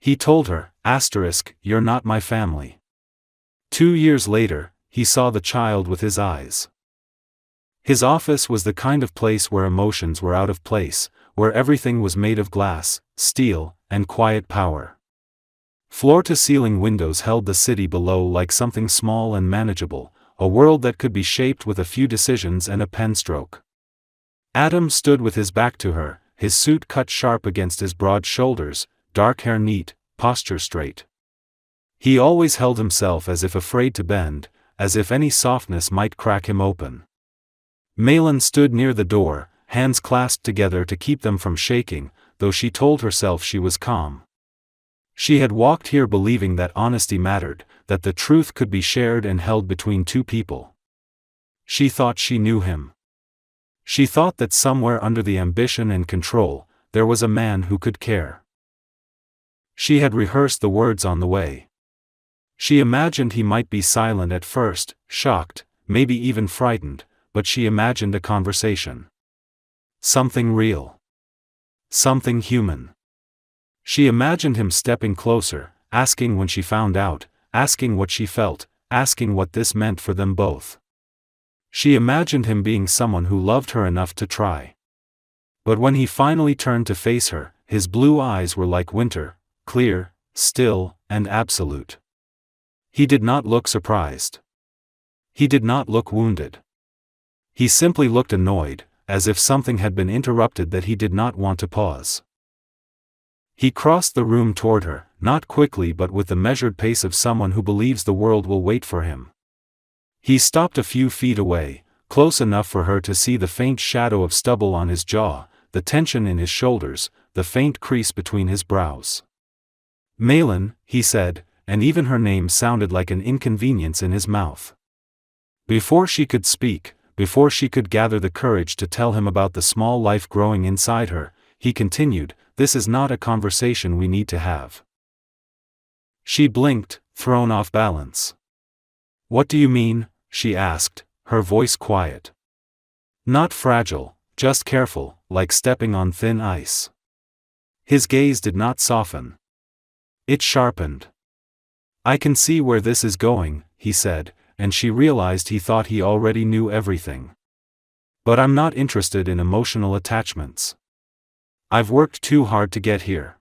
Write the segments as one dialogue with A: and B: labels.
A: He told her, "You're not my family." 2 years later, he saw the child with his eyes. His office was the kind of place where emotions were out of place, where everything was made of glass, steel, and quiet power. Floor-to-ceiling windows held the city below like something small and manageable, a world that could be shaped with a few decisions and a pen stroke. Adam stood with his back to her, his suit cut sharp against his broad shoulders, dark hair neat, posture straight. He always held himself as if afraid to bend, as if any softness might crack him open. Malin stood near the door, hands clasped together to keep them from shaking, though she told herself she was calm. She had walked here believing that honesty mattered, that the truth could be shared and held between two people. She thought she knew him. She thought that somewhere under the ambition and control, there was a man who could care. She had rehearsed the words on the way. She imagined he might be silent at first, shocked, maybe even frightened, but she imagined a conversation. Something real. Something human. She imagined him stepping closer, asking when she found out, asking what she felt, asking what this meant for them both. She imagined him being someone who loved her enough to try. But when he finally turned to face her, his blue eyes were like winter, clear, still, and absolute. He did not look surprised. He did not look wounded. He simply looked annoyed, as if something had been interrupted that he did not want to pause. He crossed the room toward her, not quickly but with the measured pace of someone who believes the world will wait for him. He stopped a few feet away, close enough for her to see the faint shadow of stubble on his jaw, the tension in his shoulders, the faint crease between his brows. "Malin," he said, and even her name sounded like an inconvenience in his mouth. Before she could speak, before she could gather the courage to tell him about the small life growing inside her, he continued, "This is not a conversation we need to have." She blinked, thrown off balance. "What do you mean?" she asked, her voice quiet. Not fragile, just careful, like stepping on thin ice. His gaze did not soften. It sharpened. "I can see where this is going," he said, and she realized he thought he already knew everything. "But I'm not interested in emotional attachments. I've worked too hard to get here.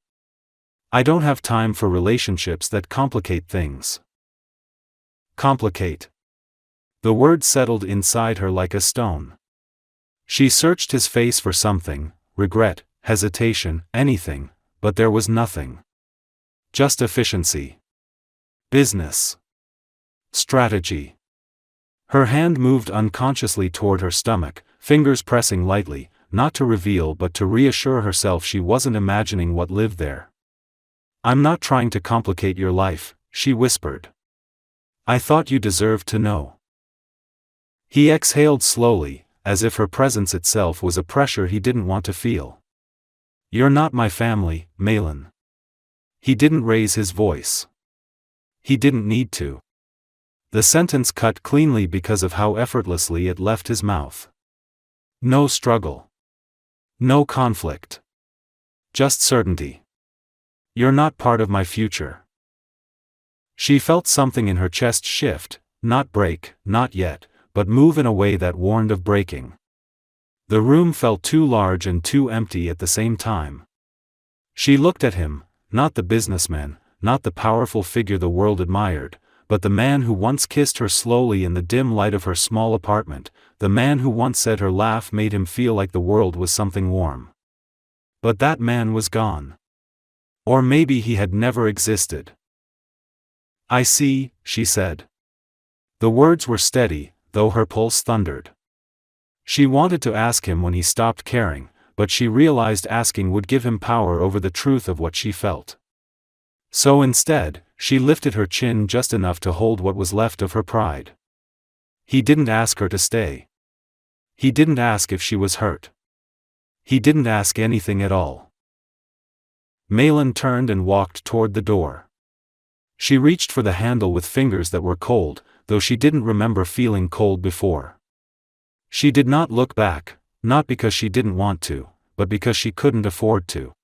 A: I don't have time for relationships that complicate things." Complicate. The word settled inside her like a stone. She searched his face for something, regret, hesitation, anything, but there was nothing. Just efficiency. Business. Strategy. Her hand moved unconsciously toward her stomach, fingers pressing lightly, not to reveal but to reassure herself she wasn't imagining what lived there. "I'm not trying to complicate your life," she whispered. "I thought you deserved to know." He exhaled slowly, as if her presence itself was a pressure he didn't want to feel. "You're not my family, Malin." He didn't raise his voice. He didn't need to. The sentence cut cleanly because of how effortlessly it left his mouth. No struggle. No conflict. Just certainty. "You're not part of my future." She felt something in her chest shift, not break, not yet, but move in a way that warned of breaking. The room felt too large and too empty at the same time. She looked at him, not the businessman, not the powerful figure the world admired, but the man who once kissed her slowly in the dim light of her small apartment, the man who once said her laugh made him feel like the world was something warm. But that man was gone. Or maybe he had never existed. "I see," she said. The words were steady, though her pulse thundered. She wanted to ask him when he stopped caring, but she realized asking would give him power over the truth of what she felt. So instead, she lifted her chin just enough to hold what was left of her pride. He didn't ask her to stay. He didn't ask if she was hurt. He didn't ask anything at all. Malin turned and walked toward the door. She reached for the handle with fingers that were cold, though she didn't remember feeling cold before. She did not look back, not because she didn't want to, but because she couldn't afford to.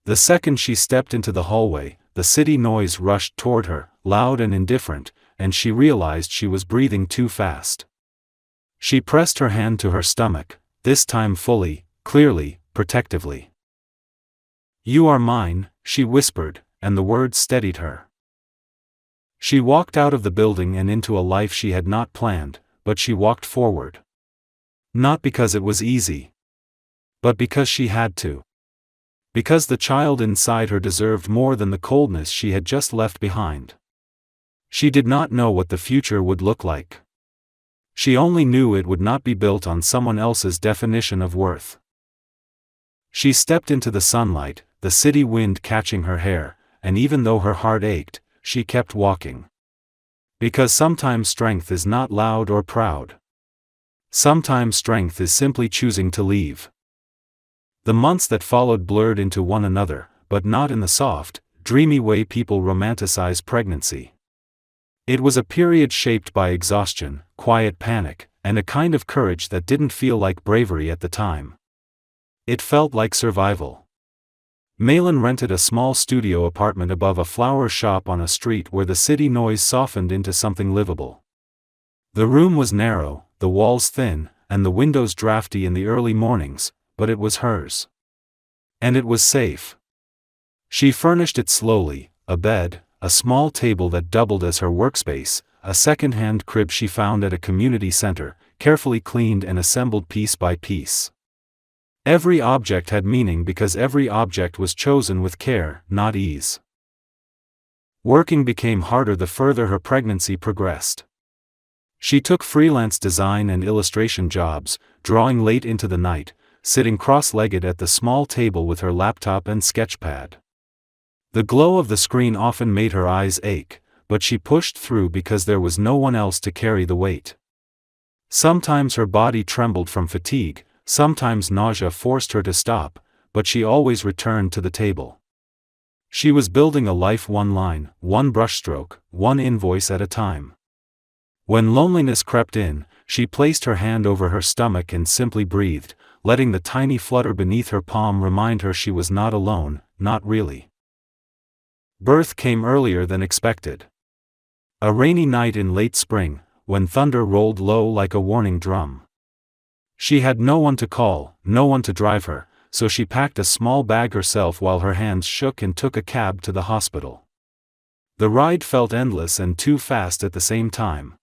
A: The second she stepped into the hallway, the city noise rushed toward her, loud and indifferent, and she realized she was breathing too fast. She pressed her hand to her stomach, this time fully, clearly, protectively. "You are mine," she whispered, and the words steadied her. She walked out of the building and into a life she had not planned, but she walked forward. Not because it was easy, but because she had to. Because the child inside her deserved more than the coldness she had just left behind. She did not know what the future would look like. She only knew it would not be built on someone else's definition of worth. She stepped into the sunlight, the city wind catching her hair, and even though her heart ached, she kept walking. Because sometimes strength is not loud or proud. Sometimes strength is simply choosing to leave. The months that followed blurred into one another, but not in the soft, dreamy way people romanticize pregnancy. It was a period shaped by exhaustion, quiet panic, and a kind of courage that didn't feel like bravery at the time. It felt like survival. Malin rented a small studio apartment above a flower shop on a street where the city noise softened into something livable. The room was narrow, the walls thin, and the windows drafty in the early mornings, but it was hers. And it was safe. She furnished it slowly, a bed, a small table that doubled as her workspace, a second-hand crib she found at a community center, carefully cleaned and assembled piece by piece. Every object had meaning because every object was chosen with care, not ease. Working became harder the further her pregnancy progressed. She took freelance design and illustration jobs, drawing late into the night, sitting cross-legged at the small table with her laptop and sketchpad. The glow of the screen often made her eyes ache, but she pushed through because there was no one else to carry the weight. Sometimes her body trembled from fatigue, sometimes nausea forced her to stop, but she always returned to the table. She was building a life one line, one brushstroke, one invoice at a time. When loneliness crept in, she placed her hand over her stomach and simply breathed, letting the tiny flutter beneath her palm remind her she was not alone, not really. Birth came earlier than expected. A rainy night in late spring, when thunder rolled low like a warning drum. She had no one to call, no one to drive her, so she packed a small bag herself while her hands shook and took a cab to the hospital. The ride felt endless and too fast at the same time.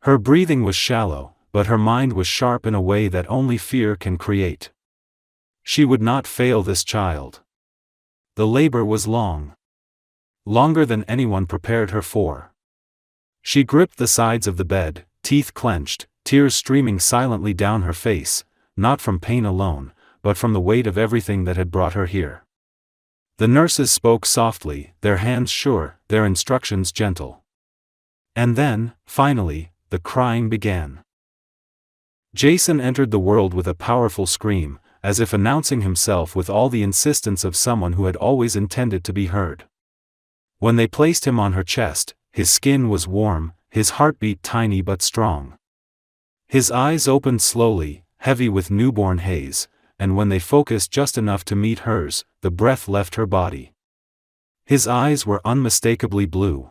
A: Her breathing was shallow, but her mind was sharp in a way that only fear can create. She would not fail this child. The labor was long. Longer than anyone prepared her for. She gripped the sides of the bed, teeth clenched, tears streaming silently down her face, not from pain alone, but from the weight of everything that had brought her here. The nurses spoke softly, their hands sure, their instructions gentle. And then, finally, the crying began. Jason entered the world with a powerful scream, as if announcing himself with all the insistence of someone who had always intended to be heard. When they placed him on her chest, his skin was warm, his heartbeat tiny but strong. His eyes opened slowly, heavy with newborn haze, and when they focused just enough to meet hers, the breath left her body. His eyes were unmistakably blue.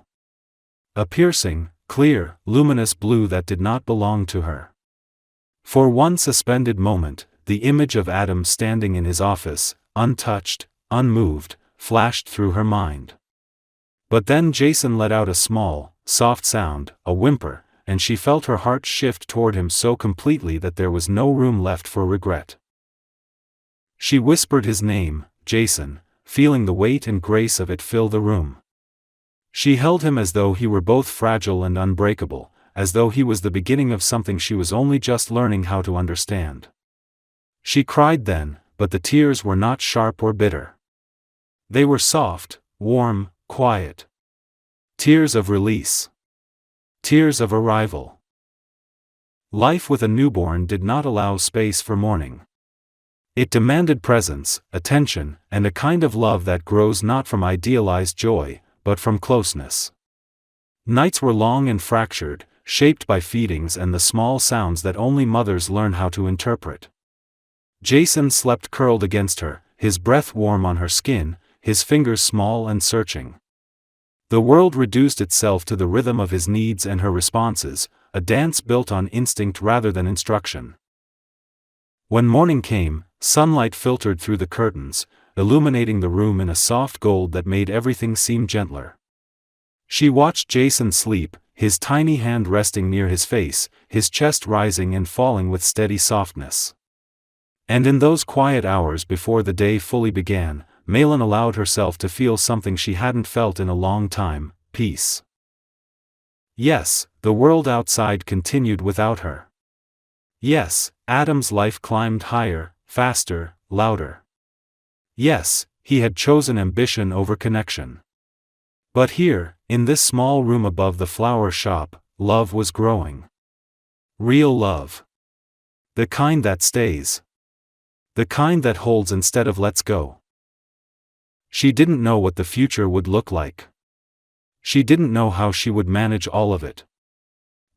A: A piercing, clear, luminous blue that did not belong to her. For one suspended moment, the image of Adam standing in his office, untouched, unmoved, flashed through her mind. But then Jason let out a small, soft sound, a whimper, and she felt her heart shift toward him so completely that there was no room left for regret. She whispered his name, Jason, feeling the weight and grace of it fill the room. She held him as though he were both fragile and unbreakable, as though he was the beginning of something she was only just learning how to understand. She cried then, but the tears were not sharp or bitter. They were soft, warm, quiet. Tears of release. Tears of arrival. Life with a newborn did not allow space for mourning. It demanded presence, attention, and a kind of love that grows not from idealized joy, but from closeness. Nights were long and fractured, shaped by feedings and the small sounds that only mothers learn how to interpret. Jason slept curled against her, his breath warm on her skin, his fingers small and searching. The world reduced itself to the rhythm of his needs and her responses, a dance built on instinct rather than instruction. When morning came, sunlight filtered through the curtains, illuminating the room in a soft gold that made everything seem gentler. She watched Jason sleep, his tiny hand resting near his face, his chest rising and falling with steady softness. And in those quiet hours before the day fully began, Malin allowed herself to feel something she hadn't felt in a long time: peace. Yes, the world outside continued without her. Yes, Adam's life climbed higher, faster, louder. Yes, he had chosen ambition over connection. But here, in this small room above the flower shop, love was growing. Real love. The kind that stays. The kind that holds instead of lets go. She didn't know what the future would look like. She didn't know how she would manage all of it.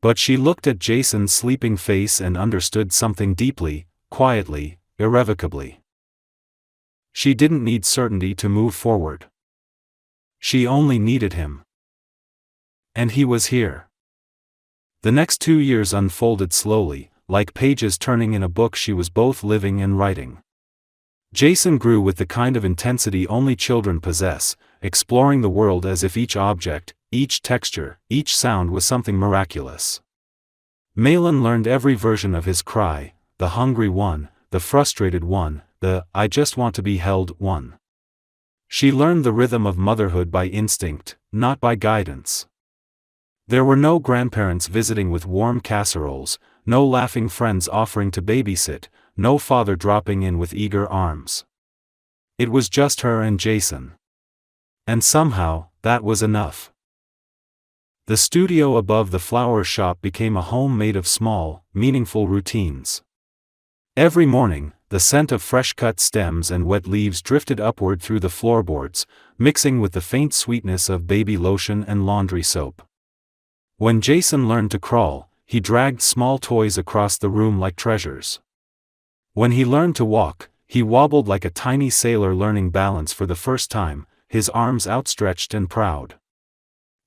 A: But she looked at Jason's sleeping face and understood something deeply, quietly, irrevocably. She didn't need certainty to move forward. She only needed him. And he was here. The next 2 years unfolded slowly, like pages turning in a book she was both living and writing. Jason grew with the kind of intensity only children possess, exploring the world as if each object, each texture, each sound was something miraculous. Malin learned every version of his cry, the hungry one, the frustrated one, the "I just want to be held" one. She learned the rhythm of motherhood by instinct, not by guidance. There were no grandparents visiting with warm casseroles, no laughing friends offering to babysit, no father dropping in with eager arms. It was just her and Jason. And somehow, that was enough. The studio above the flower shop became a home made of small, meaningful routines. Every morning, the scent of fresh-cut stems and wet leaves drifted upward through the floorboards, mixing with the faint sweetness of baby lotion and laundry soap. When Jason learned to crawl, he dragged small toys across the room like treasures. When he learned to walk, he wobbled like a tiny sailor learning balance for the first time, his arms outstretched and proud.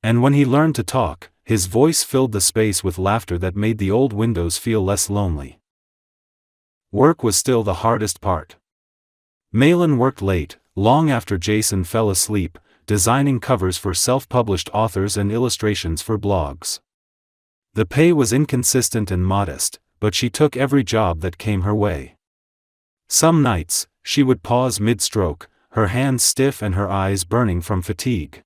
A: And when he learned to talk, his voice filled the space with laughter that made the old windows feel less lonely. Work was still the hardest part. Malin worked late, long after Jason fell asleep, designing covers for self-published authors and illustrations for blogs. The pay was inconsistent and modest, but she took every job that came her way. Some nights, she would pause mid-stroke, her hands stiff and her eyes burning from fatigue.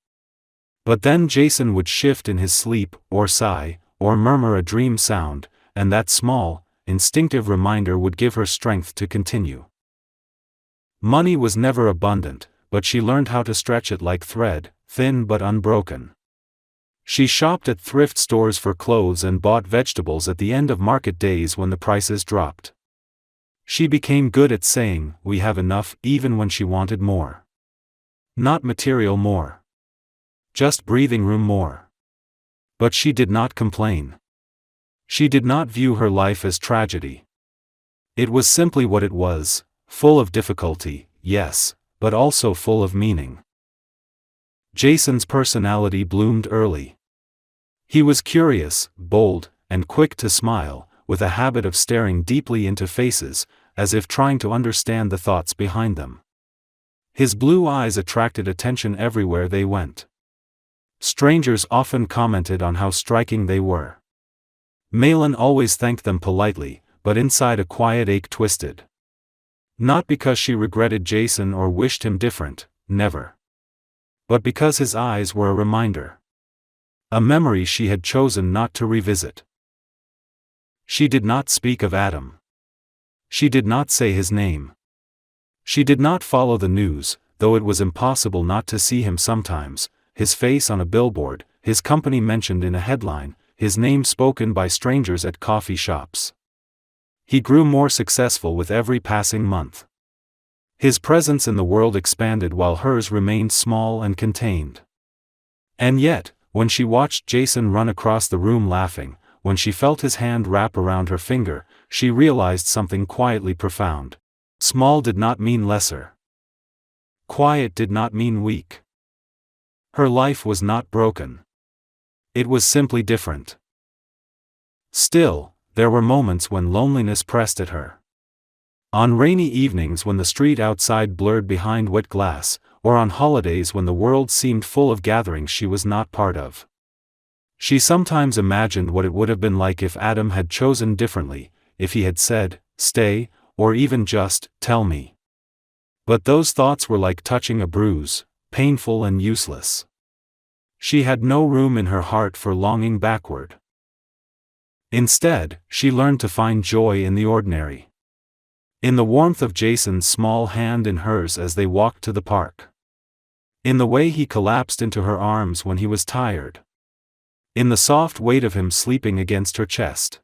A: But then Jason would shift in his sleep, or sigh, or murmur a dream sound, and that small, instinctive reminder would give her strength to continue. Money was never abundant, but she learned how to stretch it like thread, thin but unbroken. She shopped at thrift stores for clothes and bought vegetables at the end of market days when the prices dropped. She became good at saying, "We have enough," even when she wanted more. Not material more. Just breathing room more. But she did not complain. She did not view her life as tragedy. It was simply what it was, full of difficulty, yes, but also full of meaning. Jason's personality bloomed early. He was curious, bold, and quick to smile, with a habit of staring deeply into faces, as if trying to understand the thoughts behind them. His blue eyes attracted attention everywhere they went. Strangers often commented on how striking they were. Malin always thanked them politely, but inside a quiet ache twisted. Not because she regretted Jason or wished him different, never. But because his eyes were a reminder. A memory she had chosen not to revisit. She did not speak of Adam. She did not say his name. She did not follow the news, though it was impossible not to see him sometimes, his face on a billboard, his company mentioned in a headline, his name spoken by strangers at coffee shops. He grew more successful with every passing month. His presence in the world expanded while hers remained small and contained. And yet, when she watched Jason run across the room laughing, when she felt his hand wrap around her finger, she realized something quietly profound. Small did not mean lesser. quiet did not mean weak. Her life was not broken. It was simply different. Still, there were moments when loneliness pressed at her. On rainy evenings when the street outside blurred behind wet glass, or on holidays when the world seemed full of gatherings she was not part of. She sometimes imagined what it would have been like if Adam had chosen differently, if he had said, "Stay," or even just, "Tell me." But those thoughts were like touching a bruise, painful and useless. She had no room in her heart for longing backward. Instead, she learned to find joy in the ordinary. In the warmth of Jason's small hand in hers as they walked to the park. In the way he collapsed into her arms when he was tired. In the soft weight of him sleeping against her chest.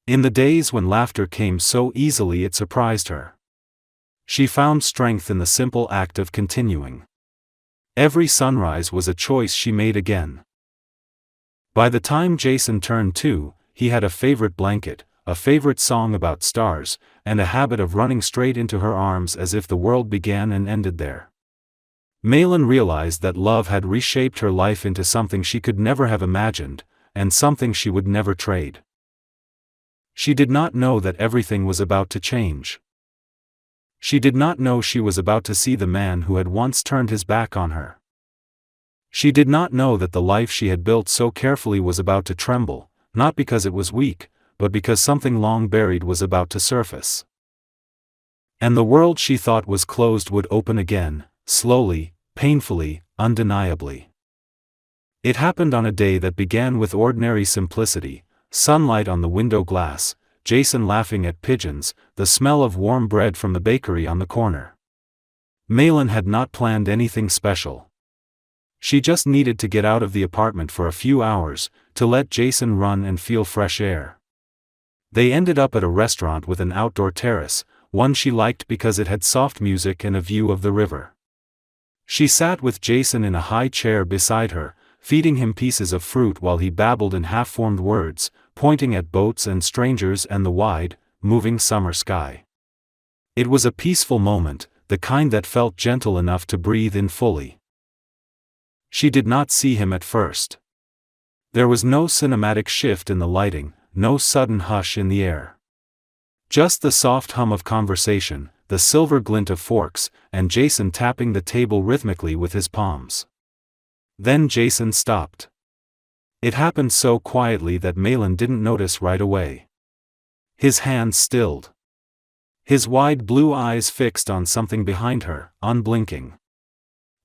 A: In the days when laughter came so easily it surprised her. She found strength in the simple act of continuing. Every sunrise was a choice she made again. By the time Jason turned 2, he had a favorite blanket, a favorite song about stars, and a habit of running straight into her arms as if the world began and ended there. Malin realized that love had reshaped her life into something she could never have imagined, and something she would never trade. She did not know that everything was about to change. She did not know she was about to see the man who had once turned his back on her. She did not know that the life she had built so carefully was about to tremble, not because it was weak, but because something long buried was about to surface. And the world she thought was closed would open again, slowly, painfully, undeniably. It happened on a day that began with ordinary simplicity, sunlight on the window glass, Jason laughing at pigeons, the smell of warm bread from the bakery on the corner. Malin had not planned anything special. She just needed to get out of the apartment for a few hours, to let Jason run and feel fresh air. They ended up at a restaurant with an outdoor terrace, one she liked because it had soft music and a view of the river. She sat with Jason in a high chair beside her, feeding him pieces of fruit while he babbled in half-formed words, pointing at boats and strangers and the wide, moving summer sky. It was a peaceful moment, the kind that felt gentle enough to breathe in fully. She did not see him at first. There was no cinematic shift in the lighting, no sudden hush in the air. Just the soft hum of conversation, the silver glint of forks, and Jason tapping the table rhythmically with his palms. Then Jason stopped. It happened so quietly that Malin didn't notice right away. His hands stilled. His wide blue eyes fixed on something behind her, unblinking.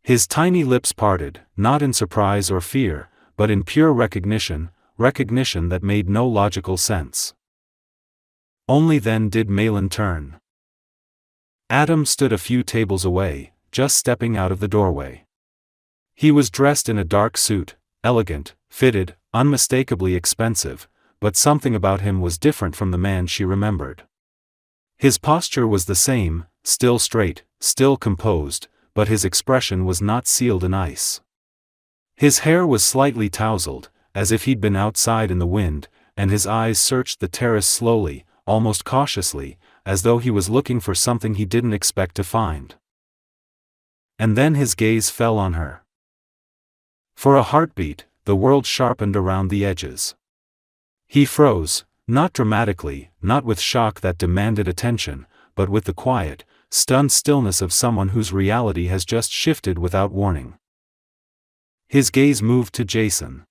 A: His tiny lips parted, not in surprise or fear, but in pure recognition that made no logical sense. Only then did Malin turn. Adam stood a few tables away, just stepping out of the doorway. He was dressed in a dark suit, elegant, fitted, unmistakably expensive, but something about him was different from the man she remembered. His posture was the same, still straight, still composed, but his expression was not sealed in ice. His hair was slightly tousled, as if he'd been outside in the wind, and his eyes searched the terrace slowly, almost cautiously, as though he was looking for something he didn't expect to find. And then his gaze fell on her. For a heartbeat, the world sharpened around the edges. He froze, not dramatically, not with shock that demanded attention, but with the quiet, stunned stillness of someone whose reality has just shifted without warning. His gaze moved to Jason.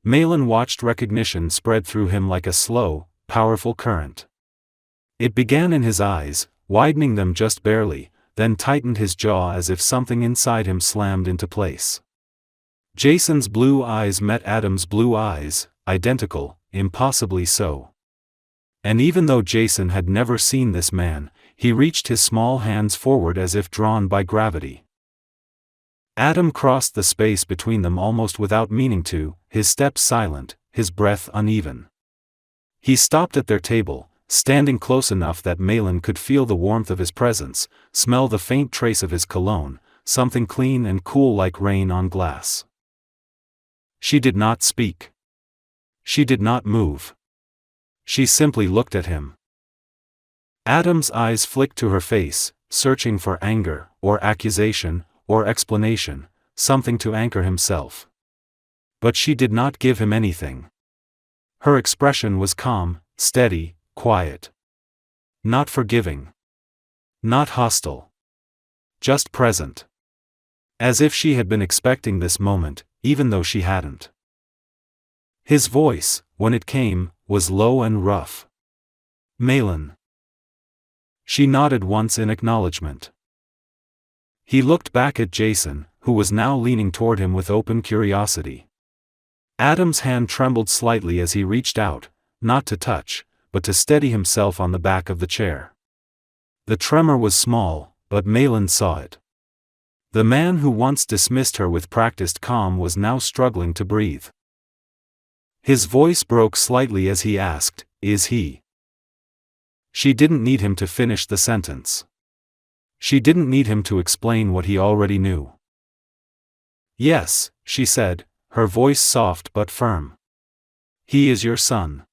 A: Malin watched recognition spread through him like a slow, powerful current. It began in his eyes, widening them just barely, then tightened his jaw as if something inside him slammed into place. Jason's blue eyes met Adam's blue eyes, identical, impossibly so. And even though Jason had never seen this man, he reached his small hands forward as if drawn by gravity. Adam crossed the space between them almost without meaning to, his steps silent, his breath uneven. He stopped at their table, standing close enough that Malin could feel the warmth of his presence, smell the faint trace of his cologne, something clean and cool like rain on glass. She did not speak. She did not move. She simply looked at him. Adam's eyes flicked to her face, searching for anger, or accusation, or explanation, something to anchor himself. But she did not give him anything. Her expression was calm, steady, quiet. Not forgiving. Not hostile. Just present. As if she had been expecting this moment, even though she hadn't. His voice, when it came, was low and rough. "Malin." She nodded once in acknowledgement. He looked back at Jason, who was now leaning toward him with open curiosity. Adam's hand trembled slightly as he reached out, not to touch, but to steady himself on the back of the chair. The tremor was small, but Malin saw it. The man who once dismissed her with practiced calm was now struggling to breathe. His voice broke slightly as he asked, "Is he?" She didn't need him to finish the sentence. She didn't need him to explain what he already knew. "Yes," she said, her voice soft but firm. "He is your son."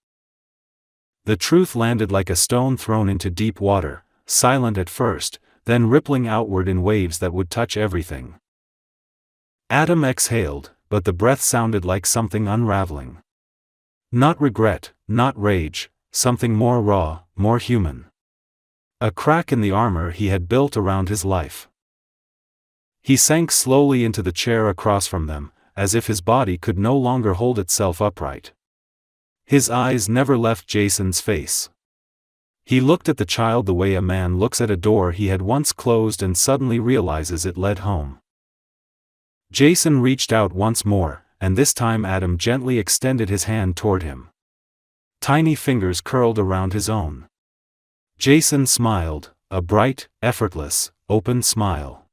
A: The truth landed like a stone thrown into deep water, silent at first, then rippling outward in waves that would touch everything. Adam exhaled, but the breath sounded like something unraveling. Not regret, not rage, something more raw, more human. A crack in the armor he had built around his life. He sank slowly into the chair across from them, as if his body could no longer hold itself upright. His eyes never left Jason's face. He looked at the child the way a man looks at a door he had once closed and suddenly realizes it led home. Jason reached out once more, and this time Adam gently extended his hand toward him. Tiny fingers curled around his own. Jason smiled, a bright, effortless, open smile.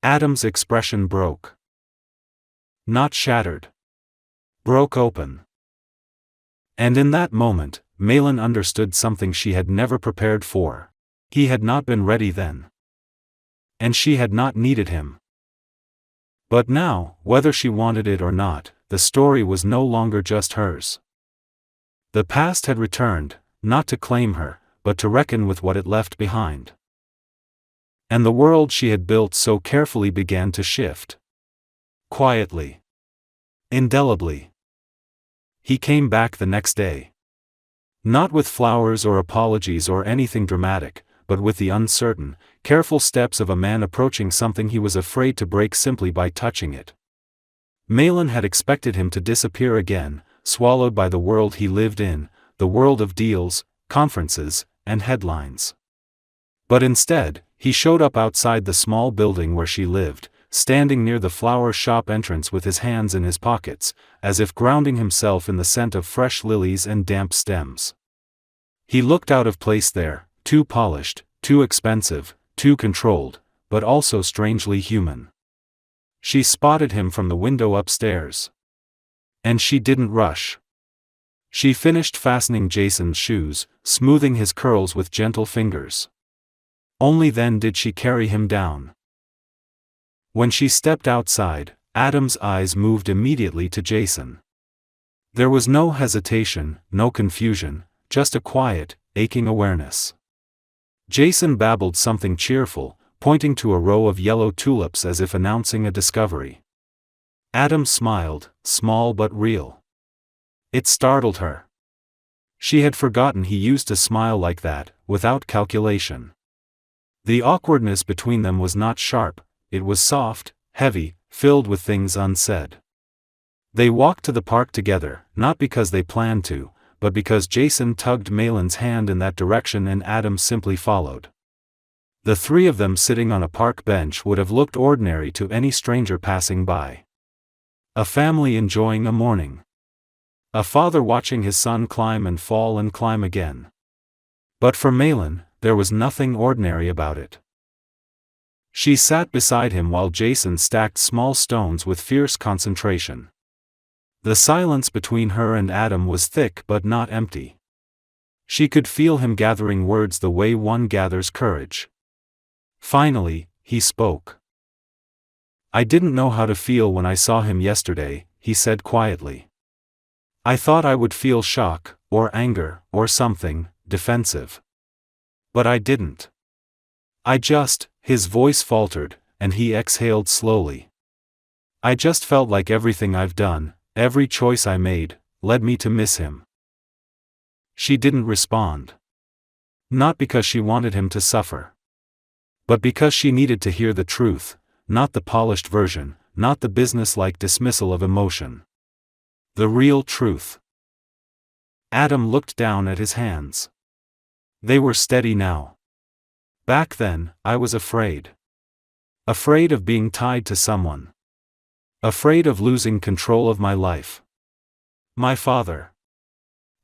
A: Adam's expression broke. Not shattered. Broke open. And in that moment, Malin understood something she had never prepared for. He had not been ready then. And she had not needed him. But now, whether she wanted it or not, the story was no longer just hers. The past had returned, not to claim her, but to reckon with what it left behind. And the world she had built so carefully began to shift. Quietly. Indelibly. He came back the next day. Not with flowers or apologies or anything dramatic, but with the uncertain, careful steps of a man approaching something he was afraid to break simply by touching it. Malin had expected him to disappear again, swallowed by the world he lived in, the world of deals, conferences, and headlines. But instead, he showed up outside the small building where she lived, standing near the flower shop entrance with his hands in his pockets, as if grounding himself in the scent of fresh lilies and damp stems. He looked out of place there, too polished, too expensive, too controlled, but also strangely human. She spotted him from the window upstairs. And she didn't rush. She finished fastening Jason's shoes, smoothing his curls with gentle fingers. Only then did she carry him down. When she stepped outside, Adam's eyes moved immediately to Jason. There was no hesitation, no confusion, just a quiet, aching awareness. Jason babbled something cheerful, pointing to a row of yellow tulips as if announcing a discovery. Adam smiled, small but real. It startled her. She had forgotten he used to smile like that, without calculation. The awkwardness between them was not sharp, it was soft, heavy, filled with things unsaid. They walked to the park together, not because they planned to, but because Jason tugged Malin's hand in that direction and Adam simply followed. The three of them sitting on a park bench would have looked ordinary to any stranger passing by. A family enjoying a morning. A father watching his son climb and fall and climb again. But for Malin, there was nothing ordinary about it. She sat beside him while Jason stacked small stones with fierce concentration. The silence between her and Adam was thick but not empty. She could feel him gathering words the way one gathers courage. Finally, he spoke. "I didn't know how to feel when I saw him yesterday," he said quietly. "I thought I would feel shock, or anger, or something, defensive. But I didn't. His voice faltered, and he exhaled slowly. I just felt like everything I've done, every choice I made, led me to miss him. She didn't respond. Not because she wanted him to suffer. But because she needed to hear the truth, not the polished version, not the business-like dismissal of emotion. The real truth. Adam looked down at his hands. They were steady now. Back then, I was afraid. Afraid of being tied to someone. Afraid of losing control of my life. My father.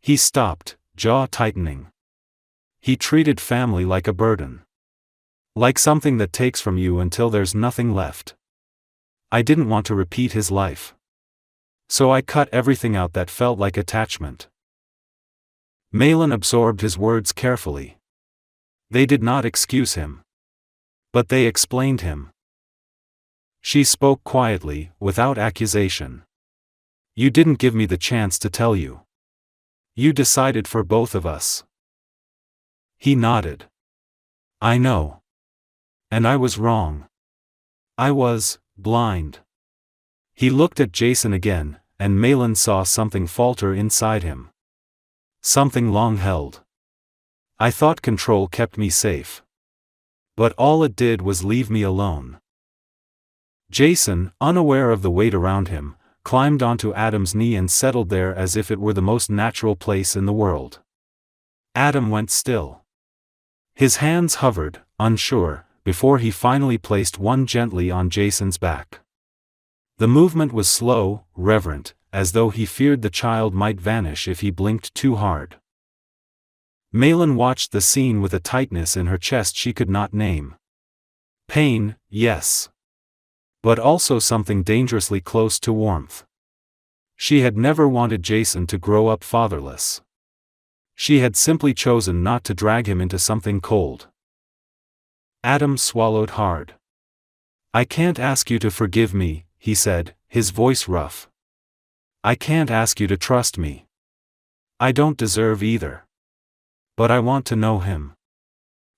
A: He stopped, jaw tightening. He treated family like a burden. Like something that takes from you until there's nothing left. I didn't want to repeat his life. So I cut everything out that felt like attachment. Malin absorbed his words carefully. They did not excuse him. But they explained him. She spoke quietly, without accusation. You didn't give me the chance to tell you. You decided for both of us. He nodded. I know. And I was wrong. I was blind. He looked at Jason again, and Malin saw something falter inside him. Something long held. I thought control kept me safe. But all it did was leave me alone. Jason, unaware of the weight around him, climbed onto Adam's knee and settled there as if it were the most natural place in the world. Adam went still. His hands hovered, unsure, before he finally placed one gently on Jason's back. The movement was slow, reverent, as though he feared the child might vanish if he blinked too hard. Malin watched the scene with a tightness in her chest she could not name. Pain, yes. But also something dangerously close to warmth. She had never wanted Jason to grow up fatherless. She had simply chosen not to drag him into something cold. Adam swallowed hard. I can't ask you to forgive me, he said, his voice rough. I can't ask you to trust me. I don't deserve either. But I want to know him.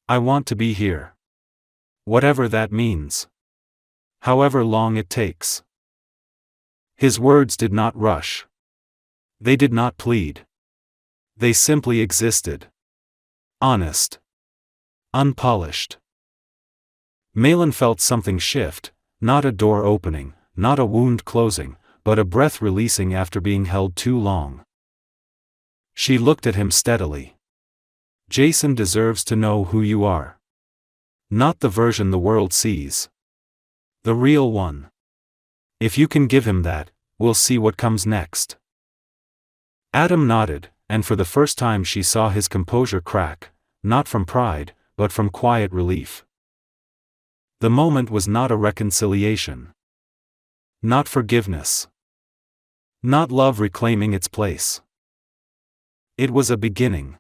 A: I want to be here. Whatever that means. However long it takes. His words did not rush. They did not plead. They simply existed. Honest. Unpolished. Malin felt something shift, not a door opening, not a wound closing, but a breath releasing after being held too long. She looked at him steadily. Jason deserves to know who you are. Not the version the world sees. The real one. If you can give him that, we'll see what comes next. Adam nodded, and for the first time she saw his composure crack, not from pride, but from quiet relief. The moment was not a reconciliation. Not forgiveness. Not love reclaiming its place. It was a beginning.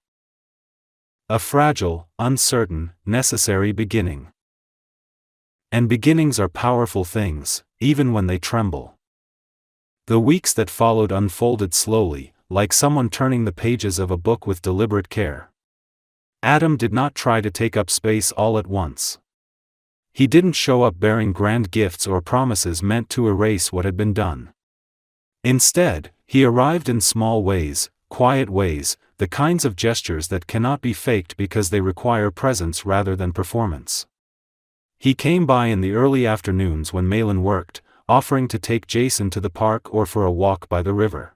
A: A fragile, uncertain, necessary beginning. And beginnings are powerful things, even when they tremble. The weeks that followed unfolded slowly, like someone turning the pages of a book with deliberate care. Adam did not try to take up space all at once. He didn't show up bearing grand gifts or promises meant to erase what had been done. Instead, he arrived in small ways, quiet ways, the kinds of gestures that cannot be faked because they require presence rather than performance. He came by in the early afternoons when Malin worked, offering to take Jason to the park or for a walk by the river.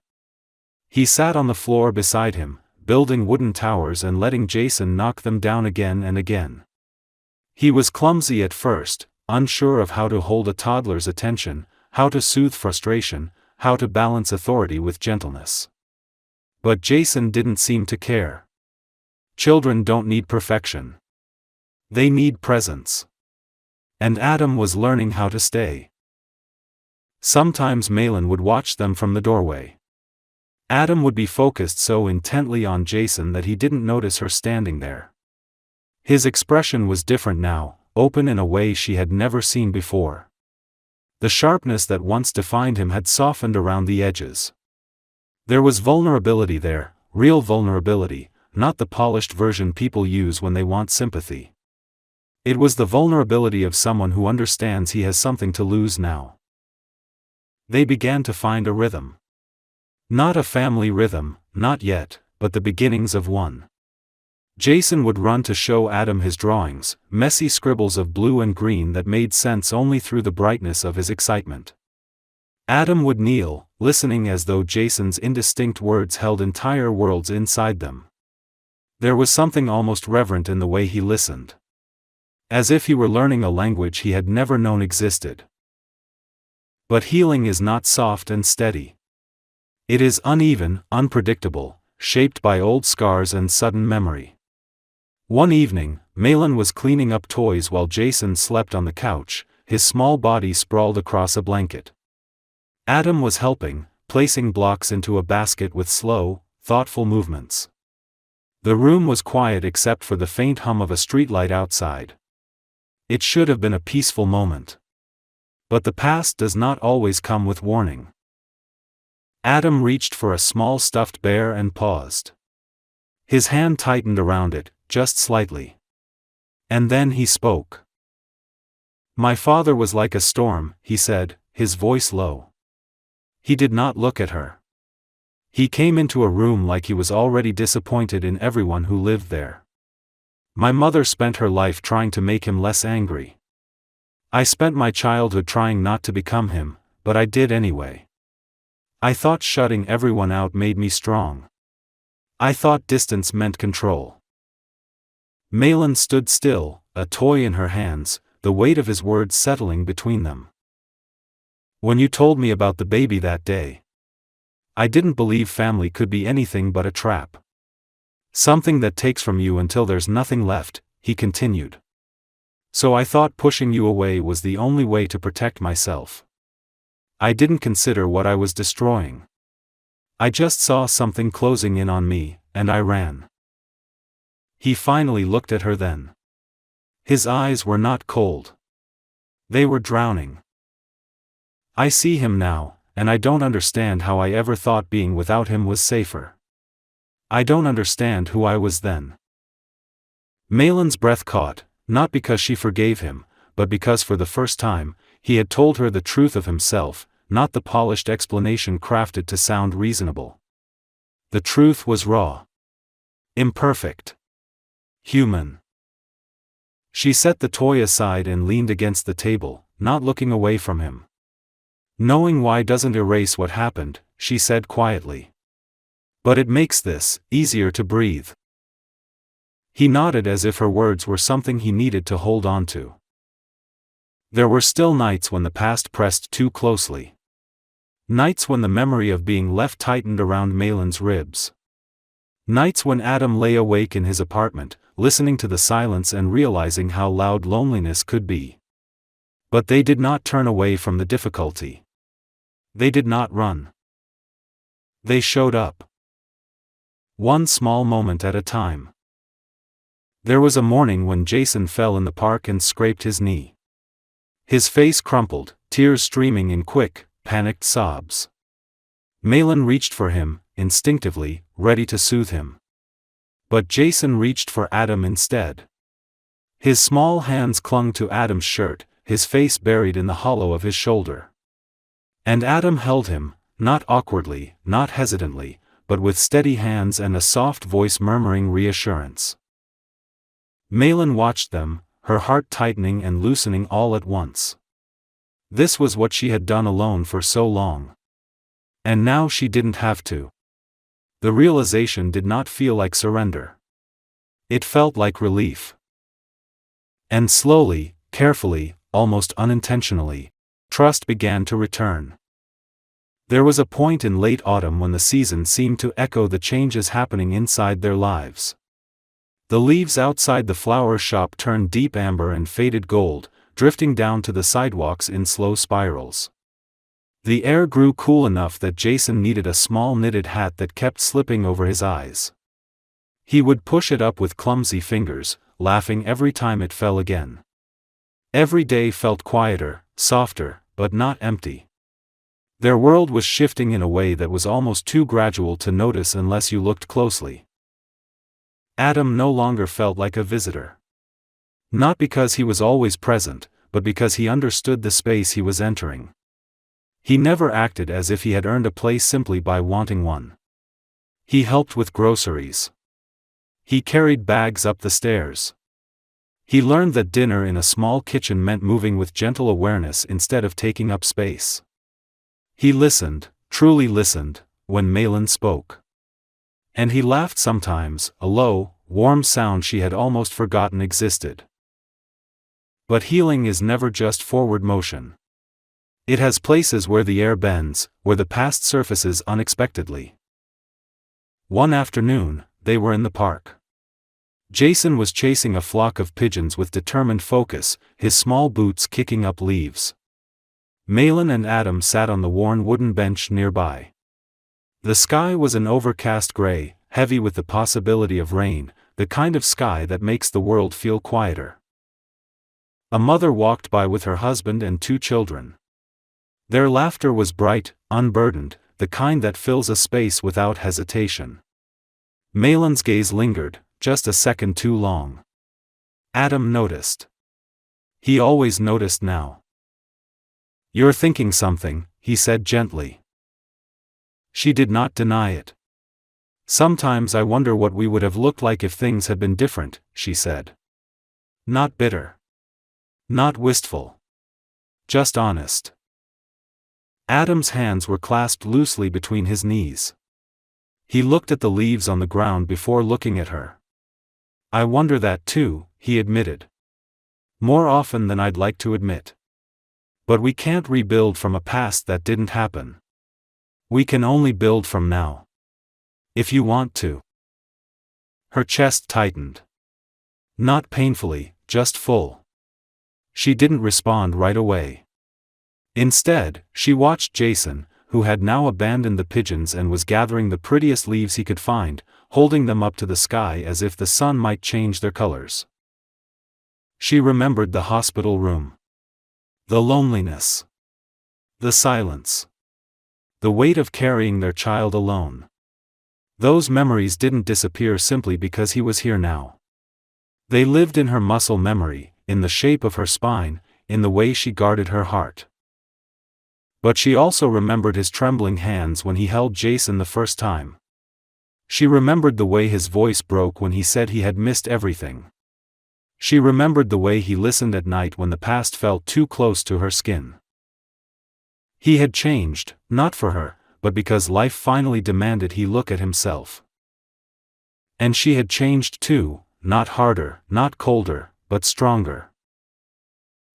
A: He sat on the floor beside him, building wooden towers and letting Jason knock them down again and again. He was clumsy at first, unsure of how to hold a toddler's attention, how to soothe frustration, how to balance authority with gentleness. But Jason didn't seem to care. Children don't need perfection. They need presence. And Adam was learning how to stay. Sometimes Malin would watch them from the doorway. Adam would be focused so intently on Jason that he didn't notice her standing there. His expression was different now, open in a way she had never seen before. The sharpness that once defined him had softened around the edges. There was vulnerability there, real vulnerability, not the polished version people use when they want sympathy. It was the vulnerability of someone who understands he has something to lose now. They began to find a rhythm. Not a family rhythm, not yet, but the beginnings of one. Jason would run to show Adam his drawings, messy scribbles of blue and green that made sense only through the brightness of his excitement. Adam would kneel, listening as though Jason's indistinct words held entire worlds inside them. There was something almost reverent in the way he listened. As if he were learning a language he had never known existed. But healing is not soft and steady. It is uneven, unpredictable, shaped by old scars and sudden memory. One evening, Malin was cleaning up toys while Jason slept on the couch, his small body sprawled across a blanket. Adam was helping, placing blocks into a basket with slow, thoughtful movements. The room was quiet except for the faint hum of a streetlight outside. It should have been a peaceful moment. But the past does not always come with warning. Adam reached for a small stuffed bear and paused. His hand tightened around it, just slightly. And then he spoke. "My father was like a storm," he said, his voice low. He did not look at her. He came into a room like he was already disappointed in everyone who lived there. "My mother spent her life trying to make him less angry. I spent my childhood trying not to become him, but I did anyway. I thought shutting everyone out made me strong. I thought distance meant control." Malin stood still, a toy in her hands, the weight of his words settling between them. "When you told me about the baby that day, I didn't believe family could be anything but a trap. Something that takes from you until there's nothing left," he continued. "So I thought pushing you away was the only way to protect myself. I didn't consider what I was destroying. I just saw something closing in on me, and I ran." He finally looked at her then. His eyes were not cold. They were drowning. "I see him now, and I don't understand how I ever thought being without him was safer. I don't understand who I was then." Malin's breath caught, not because she forgave him, but because for the first time, he had told her the truth of himself, not the polished explanation crafted to sound reasonable. The truth was raw. Imperfect. Human. She set the toy aside and leaned against the table, not looking away from him. "Knowing why doesn't erase what happened," she said quietly. "But it makes this easier to breathe." He nodded as if her words were something he needed to hold on to. There were still nights when the past pressed too closely. Nights when the memory of being left tightened around Malin's ribs. Nights when Adam lay awake in his apartment, listening to the silence and realizing how loud loneliness could be. But they did not turn away from the difficulty. They did not run. They showed up. One small moment at a time. There was a morning when Jason fell in the park and scraped his knee. His face crumpled, tears streaming in quick, panicked sobs. Malin reached for him, instinctively, ready to soothe him. But Jason reached for Adam instead. His small hands clung to Adam's shirt, his face buried in the hollow of his shoulder. And Adam held him, not awkwardly, not hesitantly, but with steady hands and a soft voice murmuring reassurance. Malin watched them, her heart tightening and loosening all at once. This was what she had done alone for so long. And now she didn't have to. The realization did not feel like surrender. It felt like relief. And slowly, carefully, almost unintentionally, trust began to return. There was a point in late autumn when the season seemed to echo the changes happening inside their lives. The leaves outside the flower shop turned deep amber and faded gold, drifting down to the sidewalks in slow spirals. The air grew cool enough that Jason needed a small knitted hat that kept slipping over his eyes. He would push it up with clumsy fingers, laughing every time it fell again. Every day felt quieter, softer, but not empty. Their world was shifting in a way that was almost too gradual to notice unless you looked closely. Adam no longer felt like a visitor. Not because he was always present, but because he understood the space he was entering. He never acted as if he had earned a place simply by wanting one. He helped with groceries. He carried bags up the stairs. He learned that dinner in a small kitchen meant moving with gentle awareness instead of taking up space. He listened, truly listened, when Malin spoke. And he laughed sometimes, a low, warm sound she had almost forgotten existed. But healing is never just forward motion. It has places where the air bends, where the past surfaces unexpectedly. One afternoon, they were in the park. Jason was chasing a flock of pigeons with determined focus, his small boots kicking up leaves. Malin and Adam sat on the worn wooden bench nearby. The sky was an overcast gray, heavy with the possibility of rain, the kind of sky that makes the world feel quieter. A mother walked by with her husband and 2 children. Their laughter was bright, unburdened, the kind that fills a space without hesitation. Malin's gaze lingered, just a second too long. Adam noticed. He always noticed now. "You're thinking something," he said gently. She did not deny it. "Sometimes I wonder what we would have looked like if things had been different," she said. Not bitter. Not wistful. Just honest. Adam's hands were clasped loosely between his knees. He looked at the leaves on the ground before looking at her. "I wonder that too," he admitted. "More often than I'd like to admit. But we can't rebuild from a past that didn't happen. We can only build from now. If you want to." Her chest tightened. Not painfully, just full. She didn't respond right away. Instead, she watched Jason, who had now abandoned the pigeons and was gathering the prettiest leaves he could find, holding them up to the sky as if the sun might change their colors. She remembered the hospital room. The loneliness. The silence. The weight of carrying their child alone. Those memories didn't disappear simply because he was here now. They lived in her muscle memory, in the shape of her spine, in the way she guarded her heart. But she also remembered his trembling hands when he held Jason the first time. She remembered the way his voice broke when he said he had missed everything. She remembered the way he listened at night when the past felt too close to her skin. He had changed, not for her, but because life finally demanded he look at himself. And she had changed too, not harder, not colder, but stronger.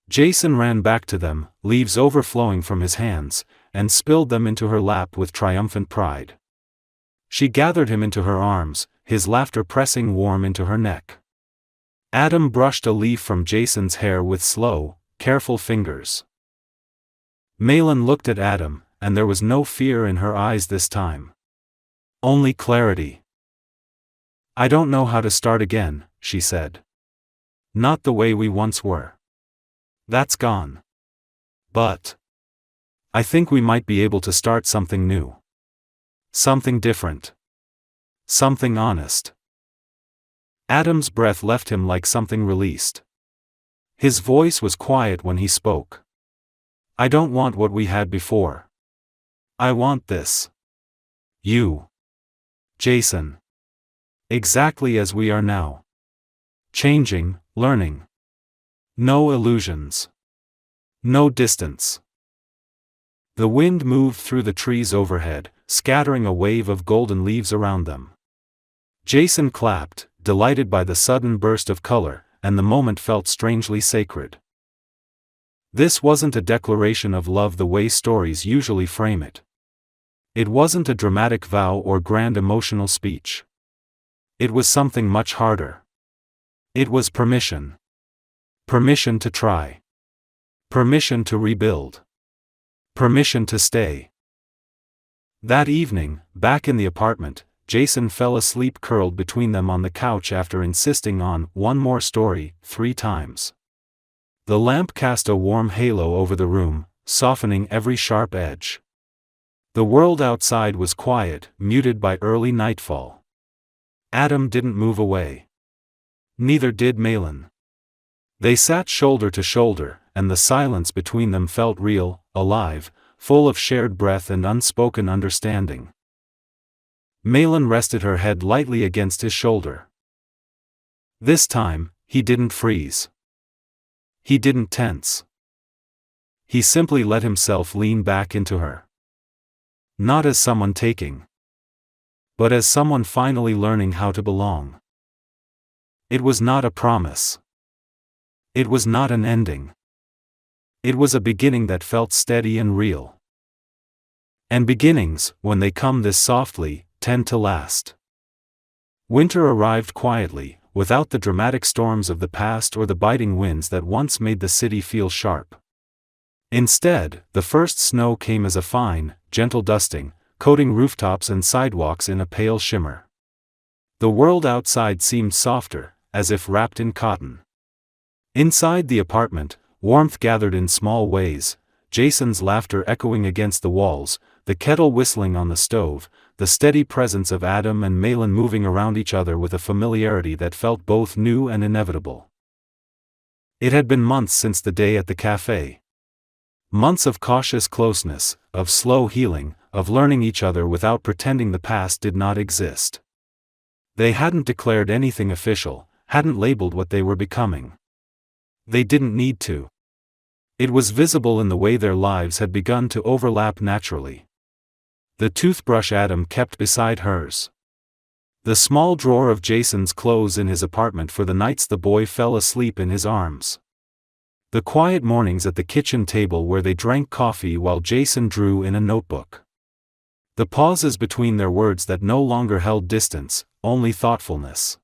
A: Jason ran back to them, leaves overflowing from his hands, and spilled them into her lap with triumphant pride. She gathered him into her arms, his laughter pressing warm into her neck. Adam brushed a leaf from Jason's hair with slow, careful fingers. Malin looked at Adam, and there was no fear in her eyes this time. Only clarity. "I don't know how to start again," she said. "Not the way we once were. That's gone. But I think we might be able to start something new. Something different. Something honest." Adam's breath left him like something released. His voice was quiet when he spoke. "I don't want what we had before. I want this. You. Jason. Exactly as we are now. Changing, learning. No illusions. No distance." The wind moved through the trees overhead, scattering a wave of golden leaves around them. Jason clapped, delighted by the sudden burst of color, and the moment felt strangely sacred. This wasn't a declaration of love the way stories usually frame it. It wasn't a dramatic vow or grand emotional speech. It was something much harder. It was permission. Permission to try. Permission to rebuild. Permission to stay. That evening, back in the apartment, Jason fell asleep curled between them on the couch after insisting on "one more story" 3 times. The lamp cast a warm halo over the room, softening every sharp edge. The world outside was quiet, muted by early nightfall. Adam didn't move away. Neither did Malin. They sat shoulder to shoulder, and the silence between them felt real, alive, full of shared breath and unspoken understanding. Malin rested her head lightly against his shoulder. This time, he didn't freeze. He didn't tense. He simply let himself lean back into her. Not as someone taking, but as someone finally learning how to belong. It was not a promise. It was not an ending. It was a beginning that felt steady and real. And beginnings, when they come this softly, tend to last. Winter arrived quietly, without the dramatic storms of the past or the biting winds that once made the city feel sharp. Instead, the first snow came as a fine, gentle dusting, coating rooftops and sidewalks in a pale shimmer. The world outside seemed softer, as if wrapped in cotton. Inside the apartment, warmth gathered in small ways, Jason's laughter echoing against the walls, the kettle whistling on the stove, the steady presence of Adam and Malin moving around each other with a familiarity that felt both new and inevitable. It had been months since the day at the cafe. Months of cautious closeness, of slow healing, of learning each other without pretending the past did not exist. They hadn't declared anything official, hadn't labeled what they were becoming. They didn't need to. It was visible in the way their lives had begun to overlap naturally. The toothbrush Adam kept beside hers. The small drawer of Jason's clothes in his apartment for the nights the boy fell asleep in his arms. The quiet mornings at the kitchen table where they drank coffee while Jason drew in a notebook. The pauses between their words that no longer held distance, only thoughtfulness.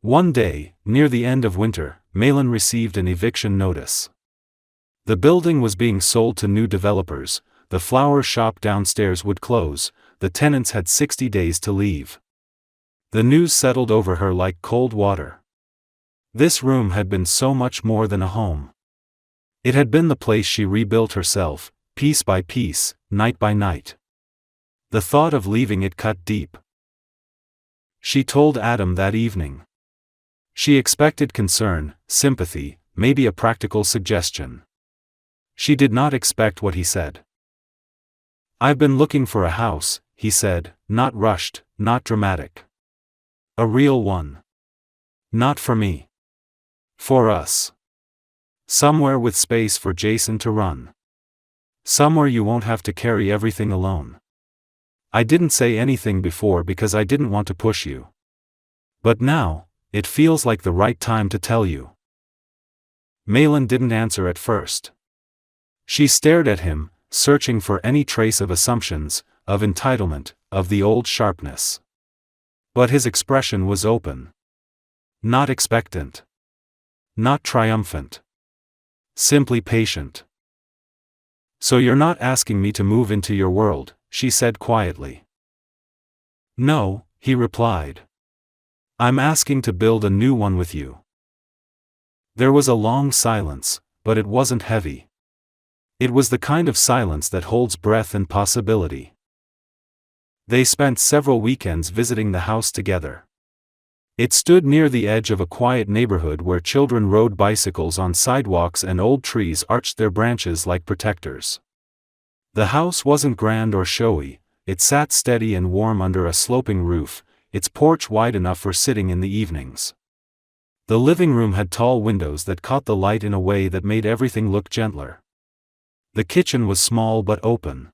A: One day, near the end of winter, Malin received an eviction notice. The building was being sold to new developers, the flower shop downstairs would close, the tenants had 60 days to leave. The news settled over her like cold water. This room had been so much more than a home. It had been the place she rebuilt herself, piece by piece, night by night. The thought of leaving it cut deep. She told Adam that evening. She expected concern, sympathy, maybe a practical suggestion. She did not expect what he said. "I've been looking for a house," he said, not rushed, not dramatic. "A real one. Not for me. For us. Somewhere with space for Jason to run. Somewhere you won't have to carry everything alone. I didn't say anything before because I didn't want to push you. But now, it feels like the right time to tell you." Malin didn't answer at first. She stared at him, searching for any trace of assumptions, of entitlement, of the old sharpness. But his expression was open. Not expectant. Not triumphant. Simply patient. "So you're not asking me to move into your world," she said quietly. "No," he replied. "I'm asking to build a new one with you." There was a long silence, but it wasn't heavy. It was the kind of silence that holds breath and possibility. They spent several weekends visiting the house together. It stood near the edge of a quiet neighborhood where children rode bicycles on sidewalks and old trees arched their branches like protectors. The house wasn't grand or showy, it sat steady and warm under a sloping roof, its porch wide enough for sitting in the evenings. The living room had tall windows that caught the light in a way that made everything look gentler. The kitchen was small but open.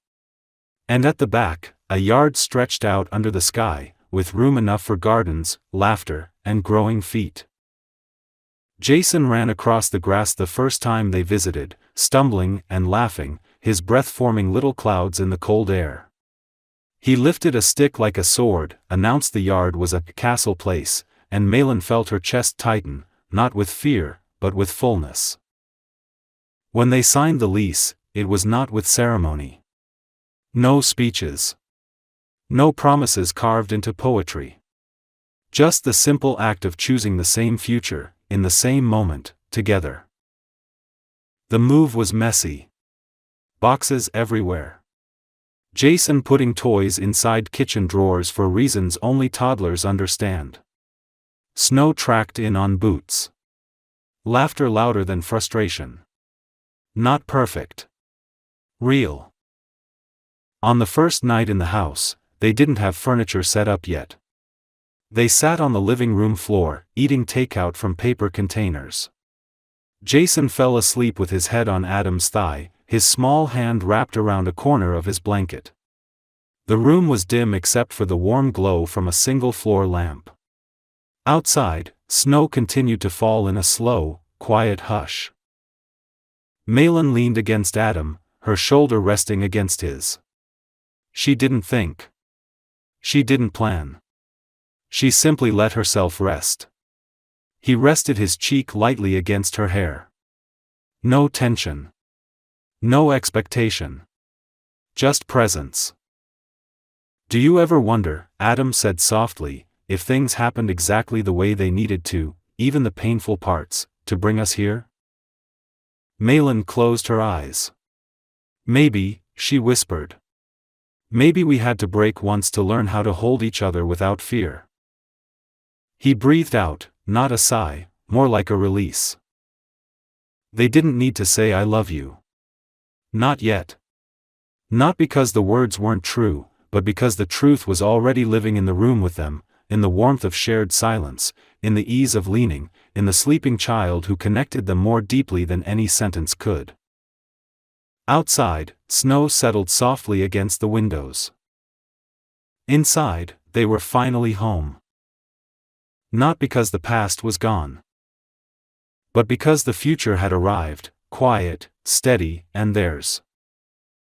A: And at the back, a yard stretched out under the sky, with room enough for gardens, laughter, and growing feet. Jason ran across the grass the first time they visited, stumbling and laughing, his breath forming little clouds in the cold air. He lifted a stick like a sword, announced the yard was a castle place, and Malin felt her chest tighten, not with fear, but with fullness. When they signed the lease, it was not with ceremony. No speeches. No promises carved into poetry. Just the simple act of choosing the same future, in the same moment, together. The move was messy. Boxes everywhere. Jason putting toys inside kitchen drawers for reasons only toddlers understand. Snow tracked in on boots. Laughter louder than frustration. Not perfect. Real. On the first night in the house, they didn't have furniture set up yet. They sat on the living room floor, eating takeout from paper containers. Jason fell asleep with his head on Adam's thigh, his small hand wrapped around a corner of his blanket. The room was dim except for the warm glow from a single floor lamp. Outside, snow continued to fall in a slow, quiet hush. Malin leaned against Adam, her shoulder resting against his. She didn't think. She didn't plan. She simply let herself rest. He rested his cheek lightly against her hair. No tension. No expectation. Just presence. "Do you ever wonder," Adam said softly, "if things happened exactly the way they needed to, even the painful parts, to bring us here?" Malin closed her eyes. "Maybe," she whispered. "Maybe we had to break once to learn how to hold each other without fear." He breathed out, not a sigh, more like a release. They didn't need to say "I love you." Not yet. Not because the words weren't true, but because the truth was already living in the room with them, in the warmth of shared silence, in the ease of leaning, in the sleeping child who connected them more deeply than any sentence could. Outside, snow settled softly against the windows. Inside, they were finally home. Not because the past was gone, but because the future had arrived, quiet, steady, and theirs.